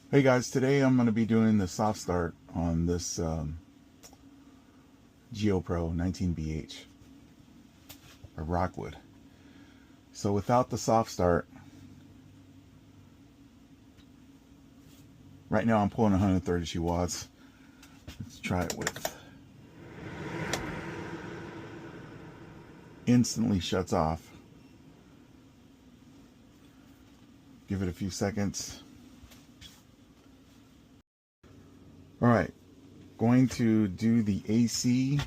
Hey guys, today I'm going to be doing the soft start on this Geo Pro 19BH or Rockwood. So without the soft start, right now I'm pulling 132 watts. Let's try it with. Instantly shuts off. Give it a few seconds. All right, going to do the AC.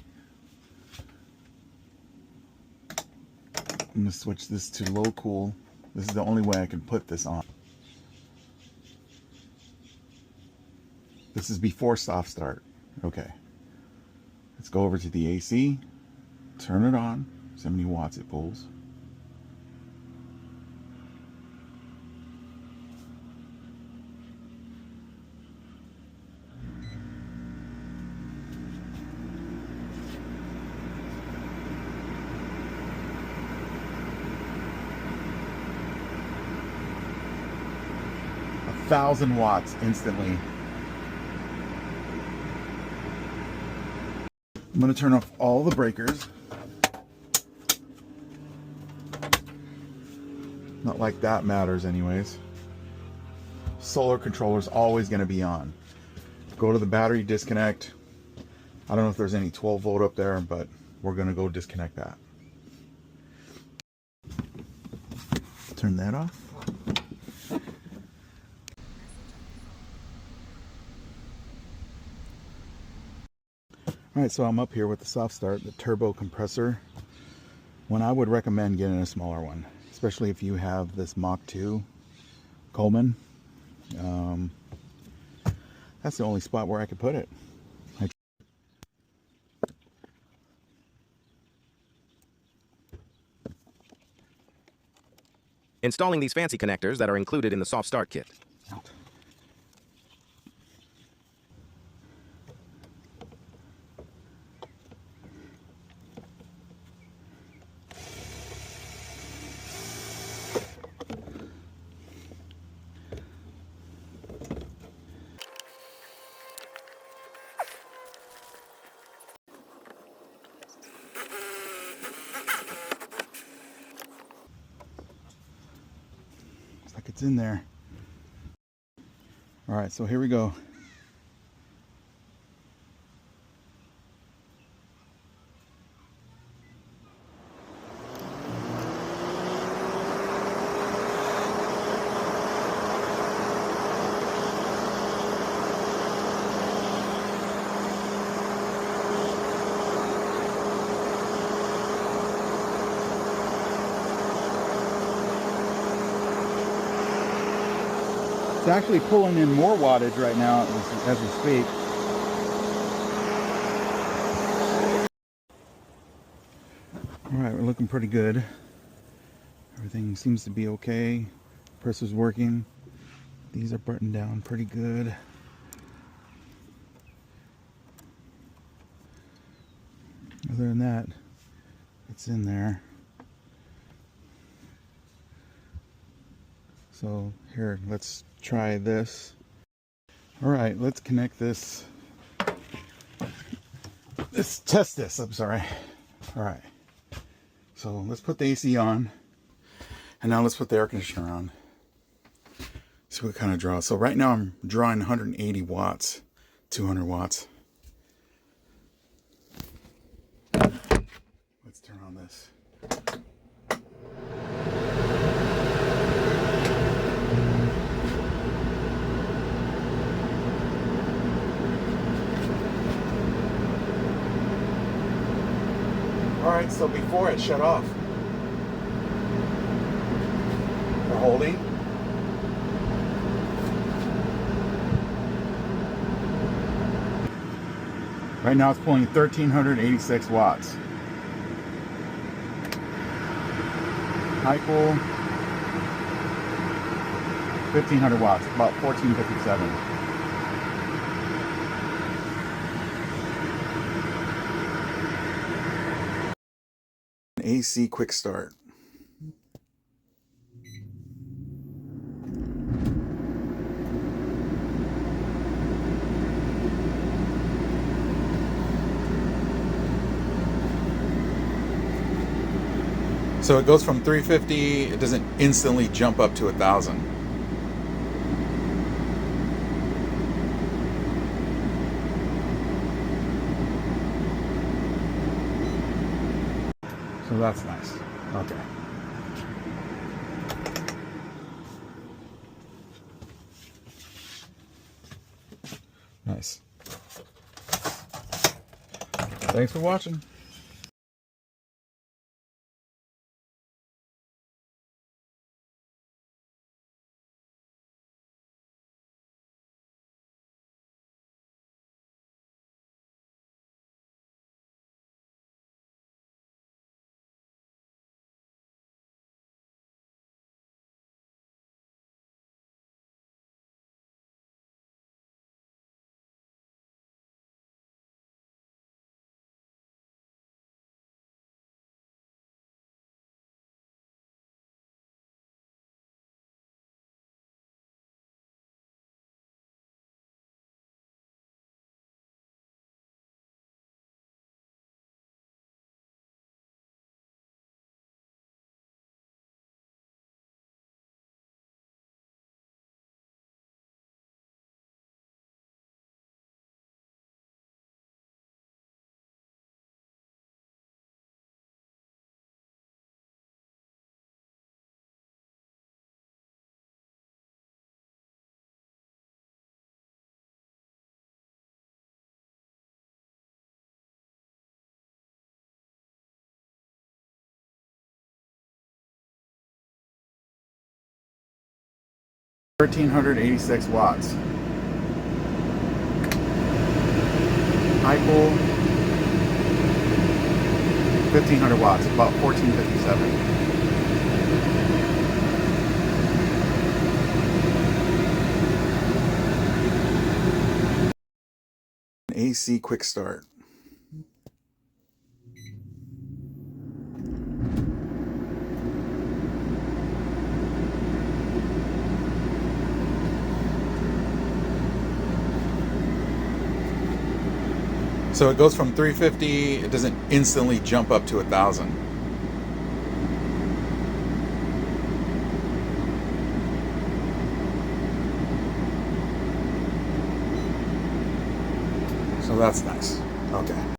I'm going to switch this to low cool. This is the only way I can put this on. This is before soft start. Okay. Let's go over to the AC. Turn it on. 70 watts it pulls. A 1,000 watts instantly. I'm going to turn off all the breakers. Not like that matters anyways. Solar controller's always going to be on. Go to the battery disconnect. I don't know if there's any 12 volt up there, but we're going to go disconnect that. Turn that off. Alright, so I'm up here with the soft start, the turbo compressor. When I would recommend getting a smaller one, especially if you have this Mach 2 Coleman. That's the only spot where I could put it. Installing these fancy connectors that are included in the soft start kit. Looks like it's in there. All right, so here we go. It's actually pulling in more wattage right now as we speak. All right, we're looking pretty good. Everything seems to be okay. Presser's working. These are buttoned down pretty good. Other than that, it's in there. So here, let's try this. All right, let's connect this. Let's test this, I'm sorry. All right, so let's put the AC on. And now let's put the air conditioner on. See what kind of draws. So right now I'm drawing 180 watts, 200 watts. Let's turn on this. All right, so before it shut off, we're holding. Right now it's pulling 1,386 watts. High pull, 1,500 watts, about 1,457. AC quick start. So it goes from 350, it doesn't instantly jump up to 1,000. So that's nice. Okay. Nice. Thanks for watching. $1,386 watts. High pull, 1,500 watts, about 1457. AC quick start. So it goes from 350, it doesn't instantly jump up to 1,000. So that's nice. Okay.